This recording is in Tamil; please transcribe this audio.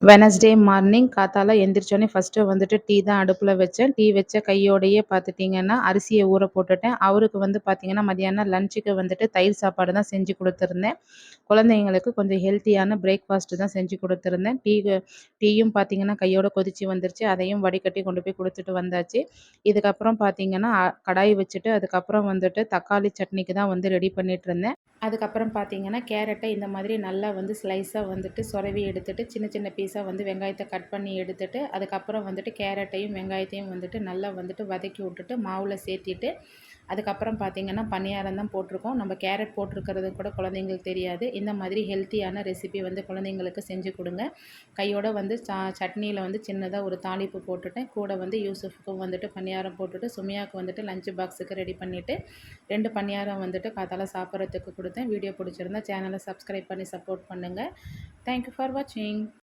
வெட்னஸ்டே மார்னிங் காத்தால எந்திரிச்சோனே ஃபர்ஸ்ட்டு வந்துட்டு டீ தான் அடுப்புல வச்சேன். டீ வச்ச கையோடையே பார்த்துட்டீங்கன்னா, அரிசிய ஊற போட்டுட்டேன். அவருக்கு வந்து பார்த்தீங்கன்னா, மதியானம் லஞ்சுக்கு வந்துட்டு தயிர் சாப்பாடு தான் செஞ்சு குடுத்துருந்தேன். குழந்தைங்களுக்கு கொஞ்சம் ஹெல்த்தியான பிரேக்ஃபாஸ்ட்டு தான் செஞ்சு குடுத்துருந்தேன். டீயும் பார்த்தீங்கன்னா, கையோட கொதிச்சு வந்துருச்சு. அதையும் வடிகட்டி கொண்டு போய் குடுத்துட்டு வந்தாச்சு. இதுக்கப்புறம் பார்த்தீங்கன்னா, கடாய் வச்சுட்டு அதுக்கப்புறம் வந்துட்டு தக்காளி சட்னிக்கு தான் வந்து ரெடி பண்ணிட்டுருந்தேன். அதுக்கப்புறம் பார்த்தீங்கன்னா, கேரட்ட இந்த மாதிரி நல்லா வந்து ஸ்லைஸா வந்துட்டு சொரவி எடுத்துட்டு, சின்ன சின்ன பீஸா வந்து வெங்காயத்த கட் பண்ணி எடுத்துட்டு, அதுக்கப்புறம் வந்துட்டு கேரட்டையும், வெங்காயத்தையும் வந்துட்டு நல்லா வந்துட்டு வதக்கி விட்டுட்டு, மாவுல சேர்த்திட்டு, அதுக்கப்புறம் பார்த்தீங்கன்னா, பணியாரம் தான் போட்டிருக்கோம். நம்ம கேரட் போட்டிருக்கிறது கூட குழந்தைங்களுக்கு தெரியாது. இந்த மாதிரி ஹெல்த்தியான ரெசிபி வந்து குழந்தைங்களுக்கு செஞ்சு கொடுங்க. கையோட வந்து சட்னியில வந்து சின்னதா ஒரு தாளிப்பு போட்டுட்டேன். கூட வந்து யூசுஃப்க்கும் வந்துட்டு பணியாரம் போட்டுட்டு, சுமையாவுக்கு வந்துட்டு லஞ்ச் பாக்ஸுக்கு ரெடி பண்ணிட்டு, 2 பணியாரம் வந்துட்டு காத்தால சாப்பிட்றதுக்கு குடுத்தேன். வீடியோ பிடிச்சிருந்தா சேனலை சப்ஸ்கிரைப் பண்ணி சப்போர்ட் பண்ணுங்க. தேங்க் யூ ஃபார் வாட்சிங்.